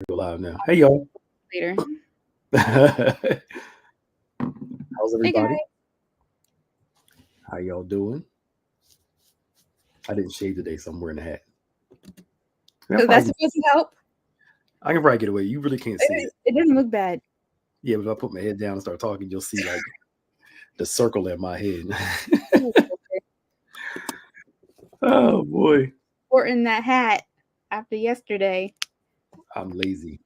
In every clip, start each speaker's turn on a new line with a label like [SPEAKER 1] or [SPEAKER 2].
[SPEAKER 1] Go live now. Hey y'all.
[SPEAKER 2] Later.
[SPEAKER 1] How's
[SPEAKER 2] Hey guys.
[SPEAKER 1] everybody? How y'all doing? I didn't shave today, so I'm wearing a hat. I,
[SPEAKER 2] So that's
[SPEAKER 1] probably,
[SPEAKER 2] supposed to help.
[SPEAKER 1] I can probably get away. You really can't see it.
[SPEAKER 2] It doesn't look bad.
[SPEAKER 1] Yeah, but if I put my head down and start talking, you'll see like the circle in my head. Oh boy.
[SPEAKER 2] Sporting that hat after yesterday.
[SPEAKER 1] I'm lazy.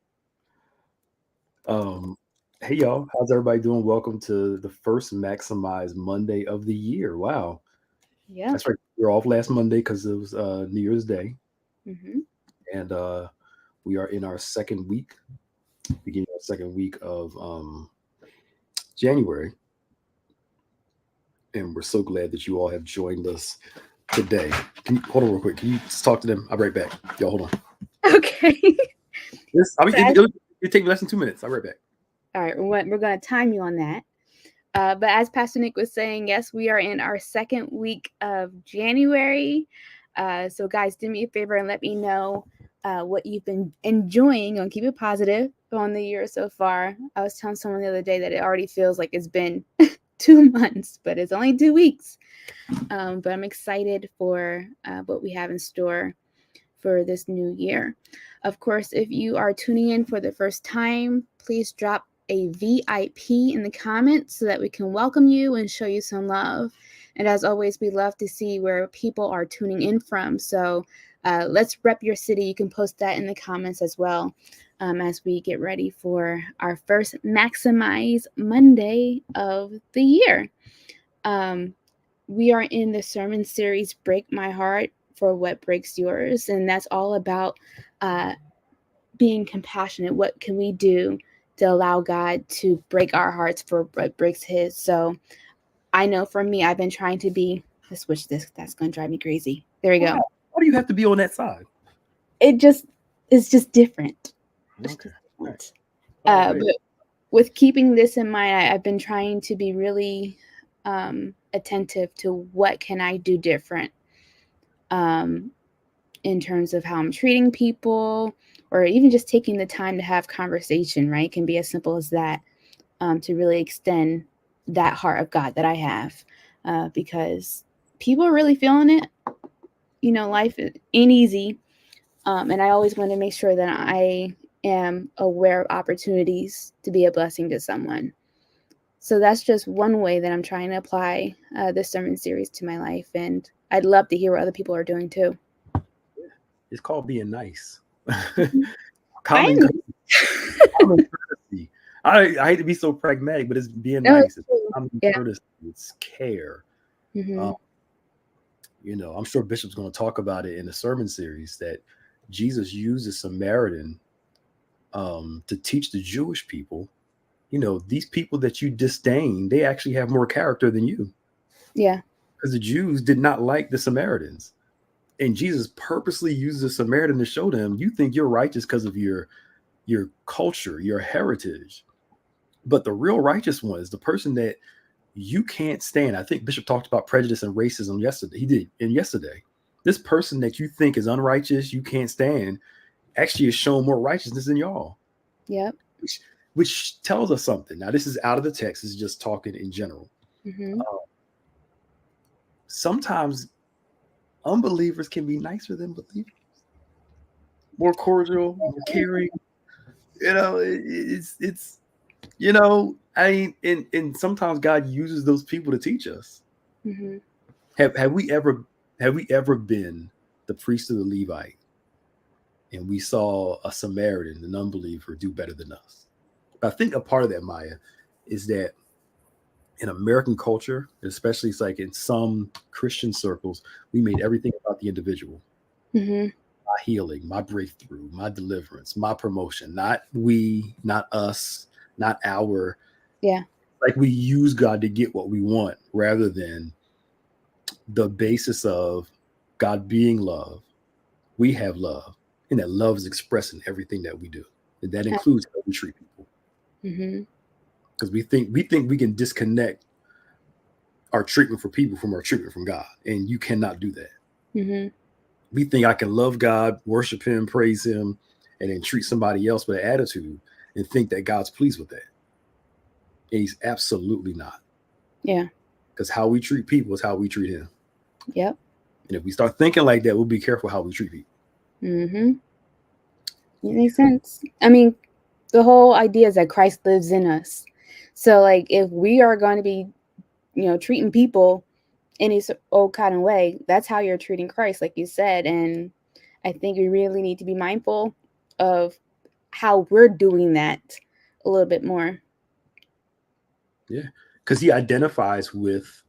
[SPEAKER 1] Um, hey y'all, how's everybody doing? Welcome to the first Maximize Monday of the year. Wow.
[SPEAKER 2] Yeah.
[SPEAKER 1] That's right. We are off last Monday because it was New Year's Day.
[SPEAKER 2] Hmm.
[SPEAKER 1] And we are in our second week, beginning our second week of January. And we're so glad that you all have joined us today. Can you hold on real quick? Can you just talk to them? I'll be right back. Y'all hold on.
[SPEAKER 2] Okay.
[SPEAKER 1] Yes,
[SPEAKER 2] So as,
[SPEAKER 1] it'll take me less than 2 minutes. I'll be right back.
[SPEAKER 2] all right, we're going to time you on that. But as Pastor Nick was saying, yes, we are in our second week of January. So guys, do me a favor and let me know what you've been enjoying and keep it positive on the year so far. I was telling someone the other day that it already feels like it's been 2 months, but it's only 2 weeks. But I'm excited for what we have in store for this new year. Of course, if you are tuning in for the first time, please drop a VIP in the comments so that we can welcome you and show you some love. And as always, we love to see where people are tuning in from. So let's rep your city. You can post that in the comments as well as we get ready for our first Maximize Monday of the year. We are in the sermon series Break My Heart for What Breaks Yours. And that's all about being compassionate. What can we do to allow God to break our hearts for what breaks his? So I know for me, I've been trying to be, let's switch this. That's going to drive me crazy. There we
[SPEAKER 1] Why?
[SPEAKER 2] go.
[SPEAKER 1] Why do you have to be on that side?
[SPEAKER 2] It's just different. It's
[SPEAKER 1] Okay.
[SPEAKER 2] just
[SPEAKER 1] All right.
[SPEAKER 2] different.
[SPEAKER 1] All right.
[SPEAKER 2] But with keeping this in mind, I've been trying to be really attentive to what can I do different um, in terms of how I'm treating people, or even just taking the time to have conversation. Right, it can be as simple as that, to really extend that heart of God that I have, because people are really feeling it. Life ain't easy, and I always want to make sure that I am aware of opportunities to be a blessing to someone. So that's just one way that I'm trying to apply this sermon series to my life. And I'd love to hear what other people are doing too.
[SPEAKER 1] It's called being nice.
[SPEAKER 2] I
[SPEAKER 1] common,
[SPEAKER 2] am.
[SPEAKER 1] common courtesy. I hate to be so pragmatic, but it's being
[SPEAKER 2] No,
[SPEAKER 1] nice.
[SPEAKER 2] it's
[SPEAKER 1] It's
[SPEAKER 2] true.
[SPEAKER 1] common
[SPEAKER 2] Yeah.
[SPEAKER 1] courtesy. It's care.
[SPEAKER 2] Hmm.
[SPEAKER 1] Um, I'm sure Bishop's going to talk about it in the sermon series that Jesus used a Samaritan to teach the Jewish people. These people that you disdain, they actually have more character than you,
[SPEAKER 2] Yeah.
[SPEAKER 1] because the Jews did not like the Samaritans. And Jesus purposely used the Samaritan to show them, you think you're righteous because of your culture, your heritage. But the real righteous one is the person that you can't stand. I think Bishop talked about prejudice and racism yesterday. He did. And yesterday, this person that you think is unrighteous, you can't stand, actually is showing more righteousness than y'all,
[SPEAKER 2] Yep.
[SPEAKER 1] which, which tells us something. Now, this is out of the text. This is just talking in general.
[SPEAKER 2] Hmm.
[SPEAKER 1] Uh, Sometimes unbelievers can be nicer than believers, more cordial, more caring. It's and sometimes God uses those people to teach us.
[SPEAKER 2] Hmm.
[SPEAKER 1] Have we ever been the priest of the Levite and we saw a Samaritan, an unbeliever, do better than us? But I think a part of that, Maya, is that in American culture, especially it's like in some Christian circles, we made everything about the individual.
[SPEAKER 2] Hmm.
[SPEAKER 1] My healing, my breakthrough, my deliverance, my promotion, not we, not us, not our.
[SPEAKER 2] Yeah.
[SPEAKER 1] Like we use God to get what we want rather than the basis of God being love. We have love, and that love is expressed in everything that we do, and that includes how we treat people.
[SPEAKER 2] Hmm.
[SPEAKER 1] Because we think we can disconnect our treatment for people from our treatment from God, and you cannot do that.
[SPEAKER 2] Hmm.
[SPEAKER 1] We think I can love God, worship Him, praise Him, and then treat somebody else with an attitude and think that God's pleased with that. And he's absolutely not.
[SPEAKER 2] Yeah.
[SPEAKER 1] Because how we treat people is how we treat him.
[SPEAKER 2] Yep.
[SPEAKER 1] And if we start thinking like that, we'll be careful how we treat people.
[SPEAKER 2] Mm-hmm. It makes sense. I mean, the whole idea is that Christ lives in us. So, like, if we are going to be, treating people any old kind of way, that's how you're treating Christ, like you said. And I think we really need to be mindful of how we're doing that a little bit more.
[SPEAKER 1] Yeah. Because he identifies with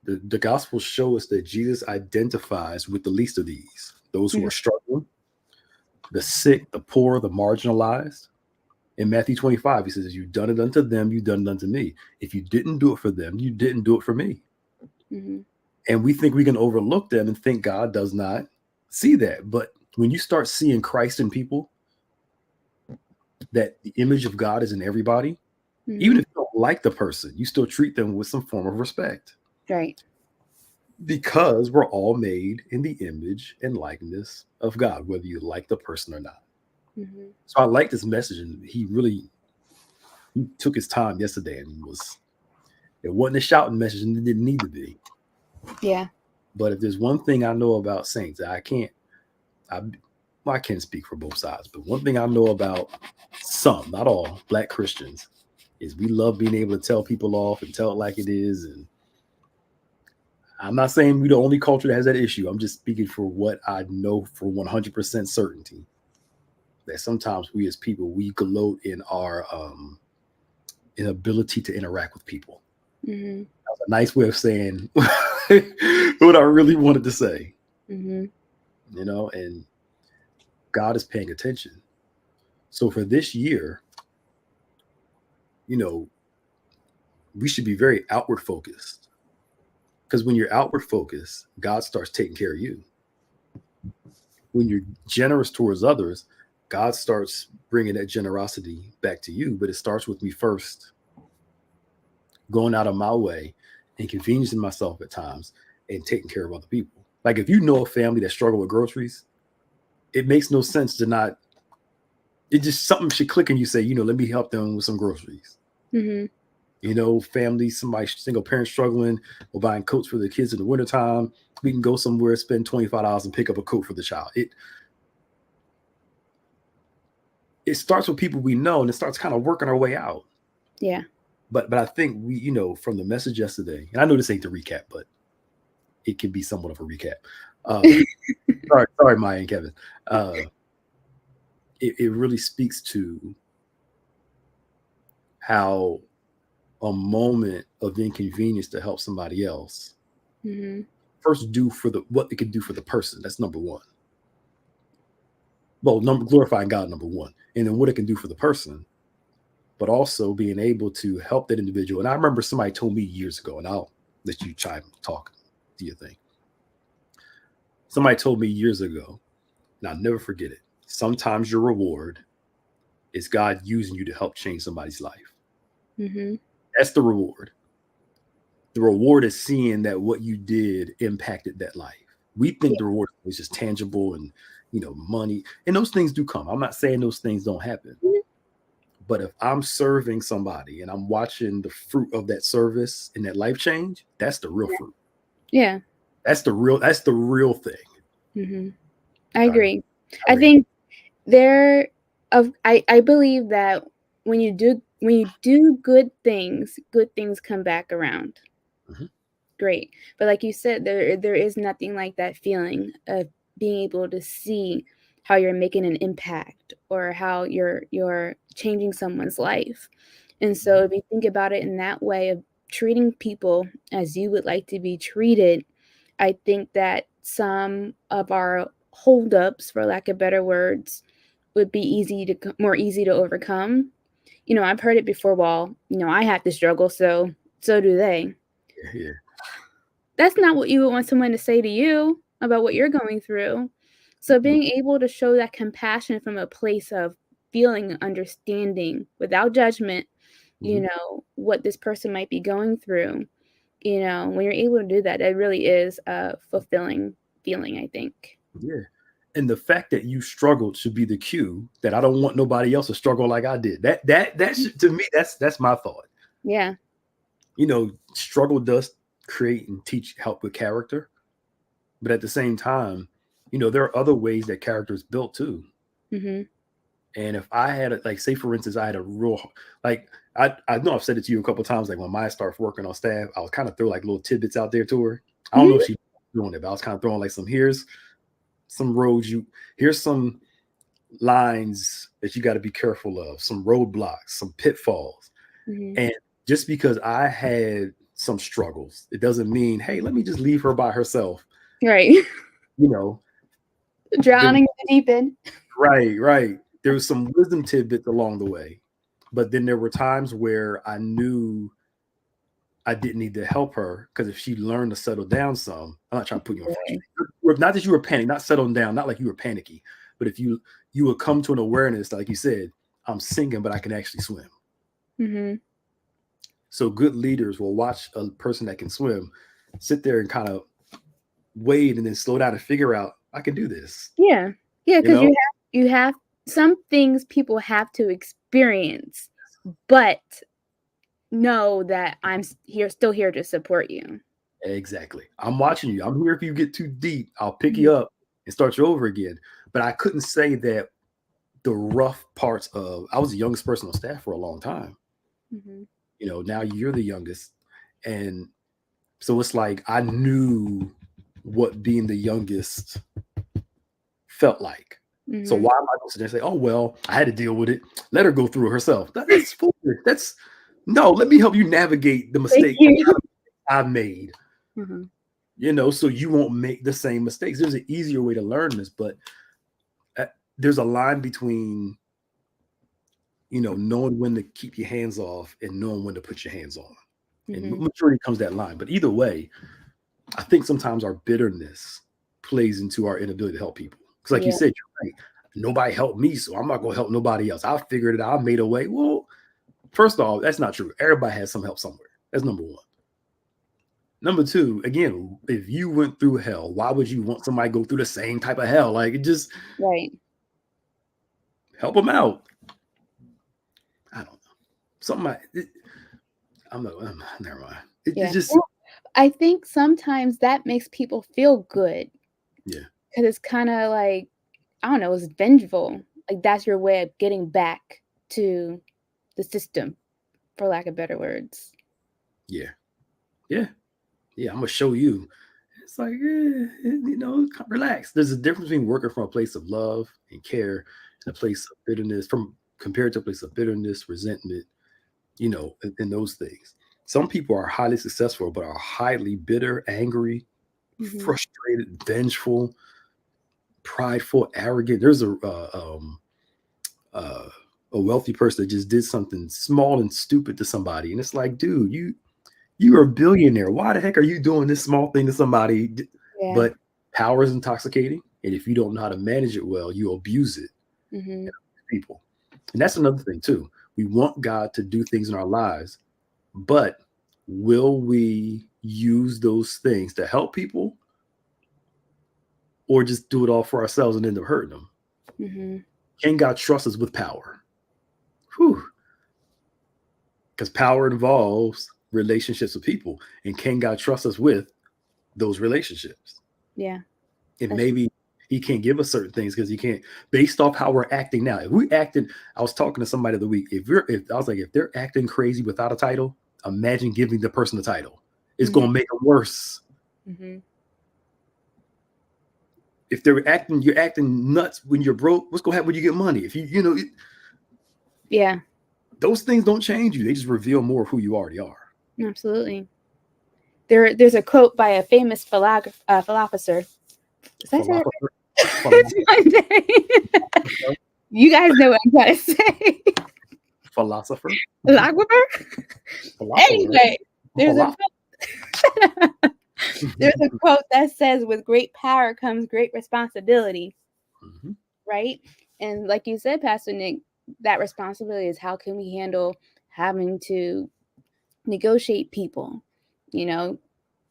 [SPEAKER 1] the Gospels show us that Jesus identifies with the least of these, those who are struggling, the sick, the poor, the marginalized. In Matthew 25, he says, "You've done it unto them, you've done it unto me. If you didn't do it for them, you didn't do it for me."
[SPEAKER 2] Mm-hmm.
[SPEAKER 1] And we think we can overlook them and think God does not see that. But when you start seeing Christ in people, that the image of God is in everybody, even if you don't like the person, you still treat them with some form of respect.
[SPEAKER 2] Right.
[SPEAKER 1] Because we're all made in the image and likeness of God, whether you like the person or not.
[SPEAKER 2] Mm-hmm.
[SPEAKER 1] So I like this message, and he took his time yesterday, and it wasn't a shouting message, and it didn't need to be.
[SPEAKER 2] Yeah.
[SPEAKER 1] But if there's one thing I know about saints, I can't speak for both sides, but one thing I know about some, not all, Black Christians is we love being able to tell people off and tell it like it is. And I'm not saying we're the only culture that has that issue. I'm just speaking for what I know for 100% certainty. That sometimes we as people, we gloat in our inability to interact with people.
[SPEAKER 2] Mm-hmm.
[SPEAKER 1] That was a nice way of saying what I really wanted to say.
[SPEAKER 2] Mm-hmm.
[SPEAKER 1] And God is paying attention. So for this year, we should be very outward focused. Because when you're outward focused, God starts taking care of you. When you're generous towards others, God starts bringing that generosity back to you. But it starts with me first, going out of my way, inconveniencing myself at times, and taking care of other people. Like if you know a family that struggle with groceries, it makes no sense to not. It just something should click and you say, let me help them with some groceries.
[SPEAKER 2] Mm-hmm.
[SPEAKER 1] Family, somebody, single parent struggling or buying coats for the kids in the wintertime. We can go somewhere, spend $25 and pick up a coat for the child. It starts with people we know, and it starts kind of working our way out.
[SPEAKER 2] Yeah.
[SPEAKER 1] But I think we, from the message yesterday, and I know this ain't the recap, but it can be somewhat of a recap. Sorry, Maya and Kevin. It really speaks to how a moment of inconvenience to help somebody else first do for what it can do for the person. That's number one. Well, glorifying God, number one, and then what it can do for the person, but also being able to help that individual. And I remember somebody told me years ago, and I'll let you talk, do your thing. Somebody told me years ago, and I'll never forget it. Sometimes your reward is God using you to help change somebody's life.
[SPEAKER 2] Mm-hmm.
[SPEAKER 1] That's the reward. The reward is seeing that what you did impacted that life. We think the reward is just tangible and, money. And those things do come. I'm not saying those things don't happen. Mm-hmm. But if I'm serving somebody and I'm watching the fruit of that service and that life change, that's the real fruit.
[SPEAKER 2] Yeah.
[SPEAKER 1] That's the real thing.
[SPEAKER 2] Mm-hmm. I agree. I think I believe that when you do good things come back around. Mm-hmm. Great. But like you said, there is nothing like that feeling of being able to see how you're making an impact or how you're changing someone's life. And so if you think about it in that way of treating people as you would like to be treated, I think that some of our holdups, for lack of better words, would be more easy to overcome. I've heard it before. Well, I have to struggle, so do they.
[SPEAKER 1] Yeah.
[SPEAKER 2] That's not what you would want someone to say to you about what you're going through. So being able to show that compassion from a place of feeling and understanding without judgment, what this person might be going through, when you're able to do that, it really is a fulfilling feeling, I think.
[SPEAKER 1] Yeah. And the fact that you struggled should be the cue that I don't want nobody else to struggle like I did. That should, to me, that's my thought.
[SPEAKER 2] Yeah.
[SPEAKER 1] Struggle does create and teach help with character, but at the same time, there are other ways that character is built too.
[SPEAKER 2] Mm-hmm.
[SPEAKER 1] And if I had like, say for instance, I had a real like I know I've said it to you a couple of times, like when Maya started working on staff, I was kind of throw like little tidbits out there to her. I don't know if she's doing it, but I was kind of throwing like here's some roads here's some lines that you got to be careful of, some roadblocks, some pitfalls.
[SPEAKER 2] Mm-hmm.
[SPEAKER 1] And just because I had some struggles, it doesn't mean, hey, let me just leave her by herself.
[SPEAKER 2] Right. Drowning in the deep end.
[SPEAKER 1] Right. There was some wisdom tidbits along the way. But then there were times where I knew I didn't need to help her, because if she learned to settle down some, I'm not trying to put you on frustration. Not that you were panicked, not settling down, not like you were panicky, but if you would come to an awareness, like you said, I'm sinking, but I can actually swim.
[SPEAKER 2] Mm-hmm.
[SPEAKER 1] So good leaders will watch a person that can swim, sit there and kind of wade and then slow down and figure out, I can do this.
[SPEAKER 2] Yeah. Yeah, because you have some things people have to experience, but know that I'm still here to support you.
[SPEAKER 1] Exactly. I'm watching you. I'm here. If you get too deep, I'll pick you up and start you over again. But I couldn't say that the rough parts of, I was the youngest person on staff for a long time.
[SPEAKER 2] Mm-hmm.
[SPEAKER 1] Now you're the youngest. And so it's like, I knew what being the youngest felt like. Mm-hmm. So why am I going to sit there and say, oh, well, I had to deal with it. Let her go through it herself. That's foolish. No, let me help you navigate the mistake I've made.
[SPEAKER 2] Mm-hmm.
[SPEAKER 1] So you won't make the same mistakes. There's an easier way to learn this, but there's a line between, knowing when to keep your hands off and knowing when to put your hands on. Mm-hmm. And maturity comes that line. But either way, I think sometimes our bitterness plays into our inability to help people. Because like you said, you're right. Nobody helped me, so I'm not going to help nobody else. I figured it out. I made a way. Well, first off, that's not true. Everybody has some help somewhere. That's number one. Number two, again, if you went through hell, why would you want somebody to go through the same type of hell? Like, it just help them out. I don't know. Never mind. It's just.
[SPEAKER 2] I think sometimes that makes people feel good.
[SPEAKER 1] Yeah.
[SPEAKER 2] Because it's kind of like, I don't know, it's vengeful. Like that's your way of getting back to the system, for lack of better words.
[SPEAKER 1] Yeah. I'm gonna show you. It's like, relax. There's a difference between working from a place of love and care and a place of bitterness, compared to a place of bitterness, resentment, and those things. Some people are highly successful, but are highly bitter, angry, frustrated, vengeful, prideful, arrogant. There's a wealthy person that just did something small and stupid to somebody, and it's like, dude, you are a billionaire. Why the heck are you doing this small thing to somebody? Yeah. But power is intoxicating, and if you don't know how to manage it well, you abuse it. Mm-hmm. People, and that's another thing too. We want God to do things in our lives, but will we use those things to help people, or just do it all for ourselves and end up hurting them? Mm-hmm. Can God trust us with power? Because power involves relationships with people, and can God trust us with those relationships?
[SPEAKER 2] Yeah.
[SPEAKER 1] And maybe he can't give us certain things because he can't, based off how we're acting now. If we're acting, I was talking to somebody the week, if they're acting crazy without a title, imagine giving the person a title. It's going to make them worse. Mm-hmm. If you're acting nuts when you're broke, what's going to happen when you get money? If
[SPEAKER 2] yeah,
[SPEAKER 1] those things don't change you. They just reveal more of who you already are.
[SPEAKER 2] Absolutely. There's a quote by a famous philosopher. It's Monday. You guys know what I'm trying to say.
[SPEAKER 1] Philosopher.
[SPEAKER 2] Anyway, there's a quote that says, "With great power comes great responsibility." Mm-hmm. Right? And like you said, Pastor Nick, that responsibility is how can we handle having to negotiate people?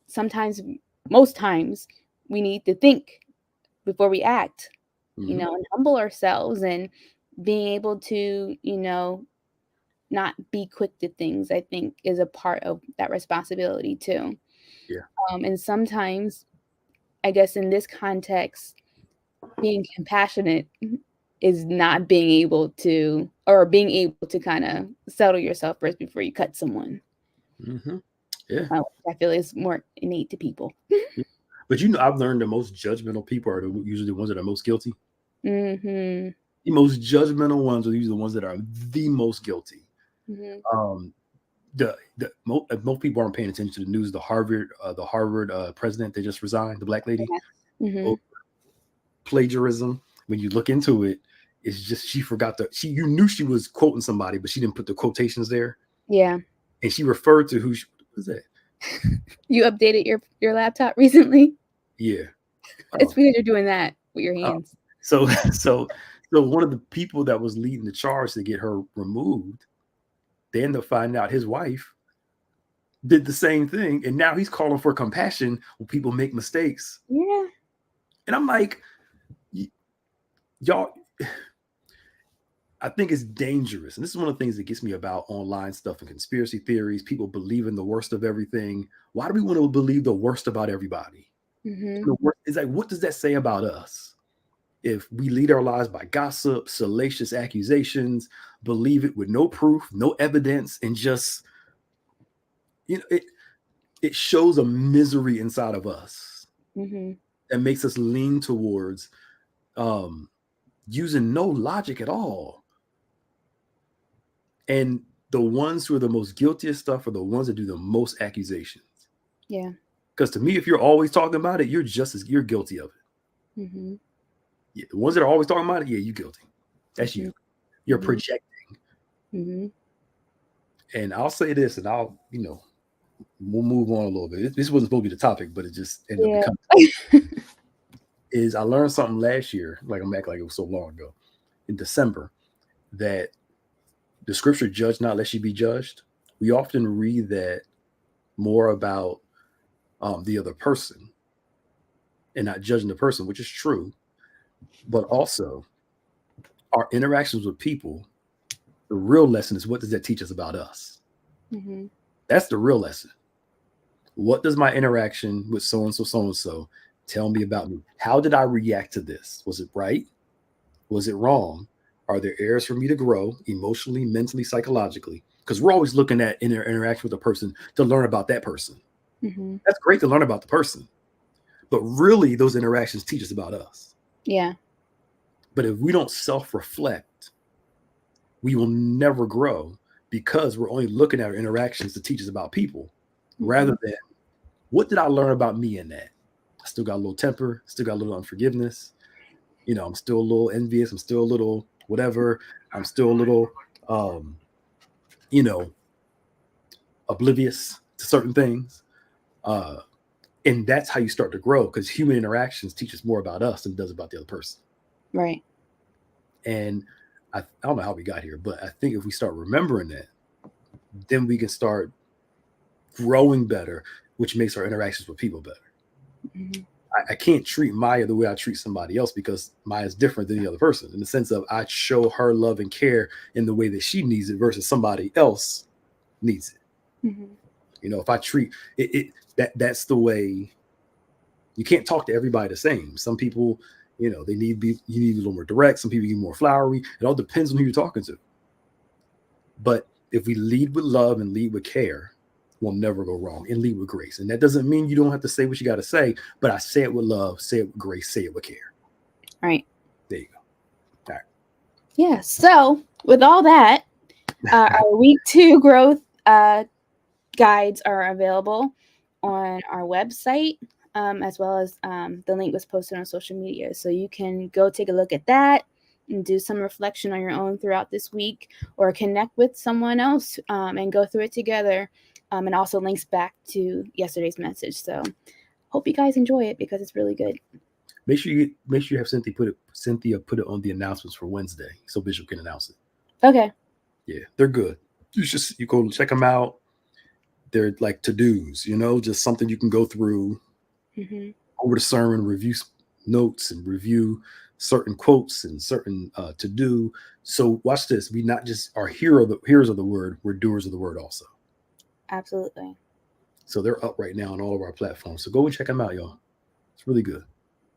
[SPEAKER 2] Sometimes, most times, we need to think before we act. you
[SPEAKER 1] Mhm.
[SPEAKER 2] know, and humble ourselves and being able to, you know, not be quick to things, I think is a part of that responsibility too.
[SPEAKER 1] Yeah.
[SPEAKER 2] And sometimes, I guess in this context, being compassionate is not being able to, or being able to kind of settle yourself first before you cut someone.
[SPEAKER 1] Mhm. Yeah.
[SPEAKER 2] I feel is more innate to people.
[SPEAKER 1] Yeah. But you know, I've learned the most judgmental people are usually the ones that are most guilty.
[SPEAKER 2] Mm-hmm.
[SPEAKER 1] The most judgmental ones are usually the ones that are the most guilty.
[SPEAKER 2] Mm-hmm.
[SPEAKER 1] Um, most people aren't paying attention to the news. The Harvard president that just resigned, the black lady,
[SPEAKER 2] Mm-hmm.
[SPEAKER 1] over plagiarism. When you look into it, it's just she forgot you knew she was quoting somebody, but she didn't put the quotations there,
[SPEAKER 2] Yeah.
[SPEAKER 1] and she referred to who was that?
[SPEAKER 2] You updated your laptop recently?
[SPEAKER 1] Yeah.
[SPEAKER 2] It's
[SPEAKER 1] Oh,
[SPEAKER 2] weird you're doing that with your
[SPEAKER 1] oh.
[SPEAKER 2] hands.
[SPEAKER 1] So so so one of the people that was leading the charge to get her removed, they end up finding out his wife did the same thing, and now he's calling for compassion when people make mistakes.
[SPEAKER 2] Yeah.
[SPEAKER 1] And I'm like, y'all, I think it's dangerous. And this is one of the things that gets me about online stuff and conspiracy theories. People believe in the worst of everything. Why do we want to believe the worst about everybody?
[SPEAKER 2] Mm-hmm.
[SPEAKER 1] The worst, it's like, what does that say about us? If we lead our lives by gossip, salacious accusations, believe it with no proof, no evidence, and just, it shows a misery inside of us
[SPEAKER 2] Mm-hmm.
[SPEAKER 1] that makes us lean towards um, using no logic at all. And the ones who are the most guilty of stuff are the ones that do the most accusations.
[SPEAKER 2] Yeah.
[SPEAKER 1] Because to me, if you're always talking about it, you're guilty of it.
[SPEAKER 2] Mm-hmm.
[SPEAKER 1] Yeah, the ones that are always talking about it, yeah, you're guilty. That's
[SPEAKER 2] Mm-hmm.
[SPEAKER 1] you. You're
[SPEAKER 2] Mm-hmm.
[SPEAKER 1] projecting.
[SPEAKER 2] Mm-hmm.
[SPEAKER 1] And I'll say this, and we'll move on a little bit. This wasn't supposed to be the topic, but it just ended up
[SPEAKER 2] Yeah.
[SPEAKER 1] becoming. Is I learned something last year, like I'm acting like it was so long ago, in December, that the scripture "Judge not, lest ye be judged." We often read that more about the other person and not judging the person, which is true, but also our interactions with people. The real lesson is, what does that teach us about us?
[SPEAKER 2] Mm-hmm.
[SPEAKER 1] That's the real lesson. What does my interaction with so and so tell me about me? How did I react to this? Was it right? Was it wrong? Are there areas for me to grow emotionally, mentally, psychologically? Because we're always looking at interaction with a person to learn about that person.
[SPEAKER 2] Mm-hmm.
[SPEAKER 1] That's great to learn about the person, but really, those interactions teach us about us.
[SPEAKER 2] Yeah.
[SPEAKER 1] But if we don't self-reflect, we will never grow, because we're only looking at our interactions to teach us about people,
[SPEAKER 2] Mm-hmm.
[SPEAKER 1] rather than, what did I learn about me in that? I still got a little temper, still got a little unforgiveness. I'm still a little envious. I'm still a little whatever. I'm still a little, um, you know, oblivious to certain things. Uh, and that's how you start to grow, because human interactions teach us more about us than it does about the other person.
[SPEAKER 2] Right.
[SPEAKER 1] And I don't know how we got here, but I think if we start remembering that, then we can start growing better, which makes our interactions with people better.
[SPEAKER 2] Mm-hmm.
[SPEAKER 1] I can't treat Maya the way I treat somebody else, because Maya is different than the other person, in the sense of I show her love and care in the way that she needs it versus somebody else needs it.
[SPEAKER 2] Mm-hmm.
[SPEAKER 1] If I treat that's the way. You can't talk to everybody the same. Some people, you need a little more direct. Some people need more flowery. It all depends on who you're talking to. But if we lead with love and lead with care, we'll never go wrong, and lead with grace. And that doesn't mean you don't have to say what you got to say, but I say it with love, say it with grace, say it with care.
[SPEAKER 2] Right.
[SPEAKER 1] There you go. All right.
[SPEAKER 2] Yeah. So with all that, our week 2 growth guides are available on our website, as well as the link was posted on social media. So you can go take a look at that and do some reflection on your own throughout this week, or connect with someone else and go through it together. And also links back to yesterday's message. So hope you guys enjoy it, because it's really good.
[SPEAKER 1] Make sure you have Cynthia put it on the announcements for Wednesday, so Bishop can announce it.
[SPEAKER 2] Okay.
[SPEAKER 1] Yeah, they're good. You go check them out. They're like to-dos, just something you can go through
[SPEAKER 2] Mm-hmm.
[SPEAKER 1] over the sermon, review notes and review certain quotes and certain to do. So watch this. We not just are hearers of the word, we're doers of the word also.
[SPEAKER 2] Absolutely.
[SPEAKER 1] So they're up right now on all of our platforms. So go and check them out, y'all. It's really good.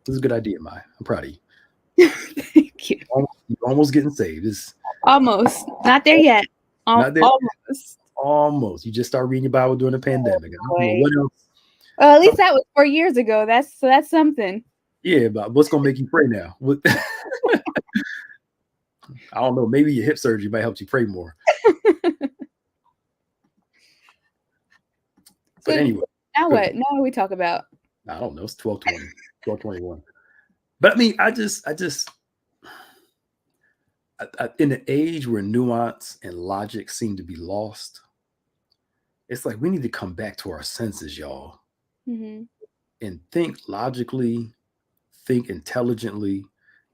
[SPEAKER 1] This is a good idea, Mai. I'm proud of you.
[SPEAKER 2] Thank you.
[SPEAKER 1] You're almost getting saved. It's
[SPEAKER 2] Almost. Not there yet.
[SPEAKER 1] not there.
[SPEAKER 2] Almost.
[SPEAKER 1] Almost. You just start reading your Bible during the pandemic. I don't know what else.
[SPEAKER 2] Well, at least that was 4 years ago. That's something.
[SPEAKER 1] Yeah, but what's gonna make you pray now? What I don't know. Maybe your hip surgery might help you pray more.
[SPEAKER 2] So
[SPEAKER 1] But anyway,
[SPEAKER 2] now what? Now what we talk about?
[SPEAKER 1] I don't know. It's 12:20, 12:21. But I mean, I in an age where nuance and logic seem to be lost, it's like we need to come back to our senses, y'all, and think logically, think intelligently,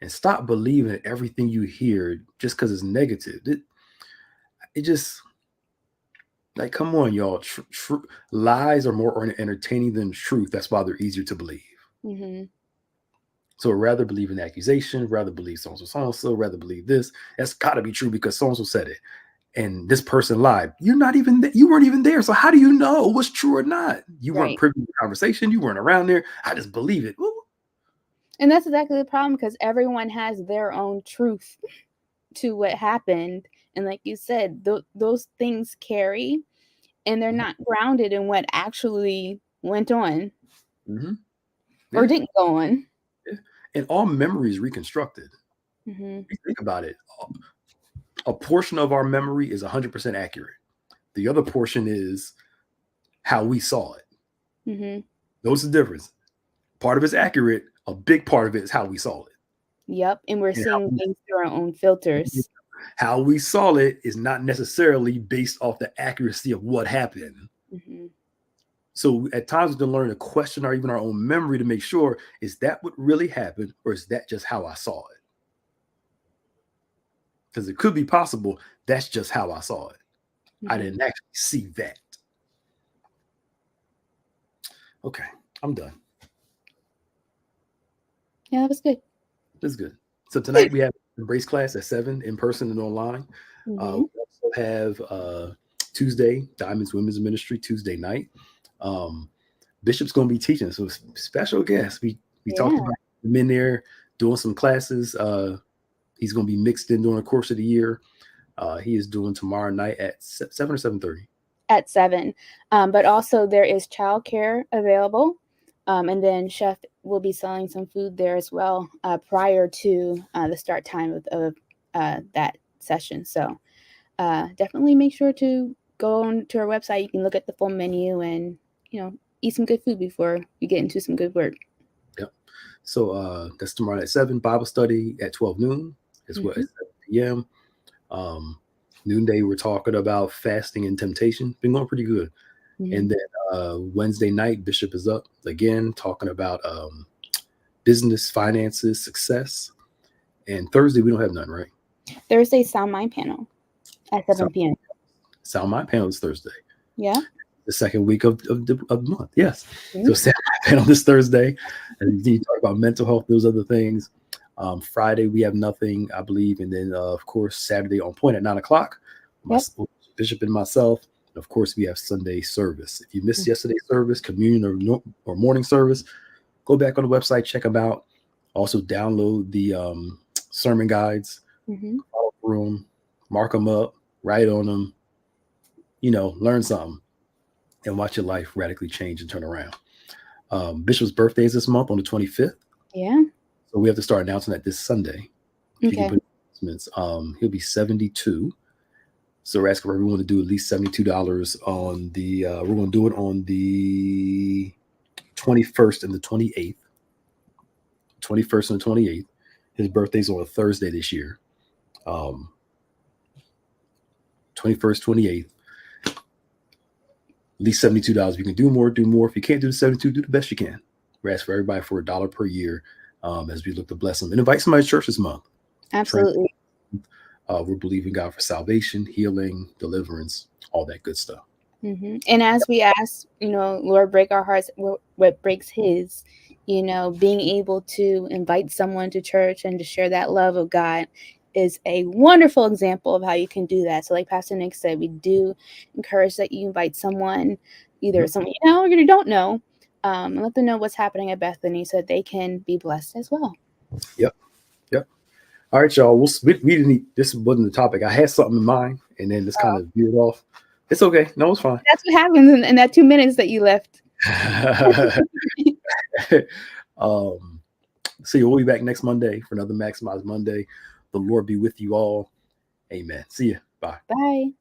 [SPEAKER 1] and stop believing everything you hear just because it's negative. It just, like, come on, y'all. Lies are more entertaining than truth. That's why they're easier to believe. So rather believe in accusation, rather believe so-and-so, rather believe this. That's got to be true because so-and-so said it. And this person lied. You weren't even there. So how do you know what's true or not? You weren't privy to the conversation. You weren't around there. I just believe it. Ooh.
[SPEAKER 2] And that's exactly the problem, because everyone has their own truth to what happened. And like you said, those things carry, and they're not grounded in what actually went on or didn't go on.
[SPEAKER 1] Yeah. And all memory is reconstructed.
[SPEAKER 2] You
[SPEAKER 1] think about it. A portion of our memory is 100% accurate. The other portion is how we saw it. Those are the difference. Part of it's accurate. A big part of it is how we saw it.
[SPEAKER 2] Yep. And we're seeing things through our own filters.
[SPEAKER 1] How we saw it is not necessarily based off the accuracy of what happened. So at times we can learn to question even our own memory to make sure, is that what really happened, or is that just how I saw it? Because it could be possible that's just how I saw it. I didn't actually see that. Okay, I'm done.
[SPEAKER 2] Yeah, that was good.
[SPEAKER 1] That's good. So tonight we have Embrace class at 7 in person and online. We also have Tuesday, Diamonds Women's Ministry, Tuesday night. Bishop's going to be teaching, so special guest. We talked about him in there doing some classes. He's going to be mixed in during the course of the year. He is doing tomorrow night at 7 or 7:30. At
[SPEAKER 2] 7. But also there is childcare available. And then Chef will be selling some food there as well prior to the start time of that session. So definitely make sure to go on to our website. You can look at the full menu and, eat some good food before you get into some good work.
[SPEAKER 1] Yep. So that's tomorrow at 7. Bible study at 12 noon as well as 7 p.m. Noonday, we're talking about fasting and temptation. Been going pretty good. And then Wednesday night, Bishop is up again talking about business, finances, success. And Thursday, we don't have none, right?
[SPEAKER 2] Thursday, Sound Mind panel at 7 p.m.
[SPEAKER 1] Sound Mind panel is Thursday.
[SPEAKER 2] Yeah.
[SPEAKER 1] The second week of the month. Yes. So Sound Mind panel this Thursday. And you talk about mental health, those other things. Friday, we have nothing, I believe. And then, of course, Saturday on point at 9 o'clock. Bishop and myself. And of course, we have Sunday service. If you missed yesterday's service, communion or morning service, go back on the website, check them out. Also, download the sermon guides, follow through them, mark them up, write on them, learn something, and watch your life radically change and turn around. Bishop's birthday is this month on the 25th.
[SPEAKER 2] Yeah.
[SPEAKER 1] So we have to start announcing that this Sunday. If you can put announcements, he'll be 72. So we're asking for everyone to do at least $72 on the, we're going to do it on the 21st and the 28th. 21st and the 28th. His birthday's on a Thursday this year. 21st, 28th. At least $72. If you can do more, do more. If you can't do the 72, do the best you can. We're asking for everybody for $1 per year as we look to bless them. And invite somebody to church this month.
[SPEAKER 2] Absolutely.
[SPEAKER 1] We're believing God for salvation, healing, deliverance, all that good stuff.
[SPEAKER 2] And as we ask, Lord, break our hearts, what breaks his, being able to invite someone to church and to share that love of God is a wonderful example of how you can do that. So like Pastor Nick said, we do encourage that you invite someone, either someone you know or you don't know, and let them know what's happening at Bethany so that they can be blessed as well.
[SPEAKER 1] Yep. All right, y'all. We didn't. This wasn't the topic. I had something in mind, and then this kind of veered off. It's okay. No, it's fine.
[SPEAKER 2] That's what happens in that 2 minutes that you left.
[SPEAKER 1] See, we'll be back next Monday for another Maximize Monday. The Lord be with you all. Amen. See you. Bye.
[SPEAKER 2] Bye.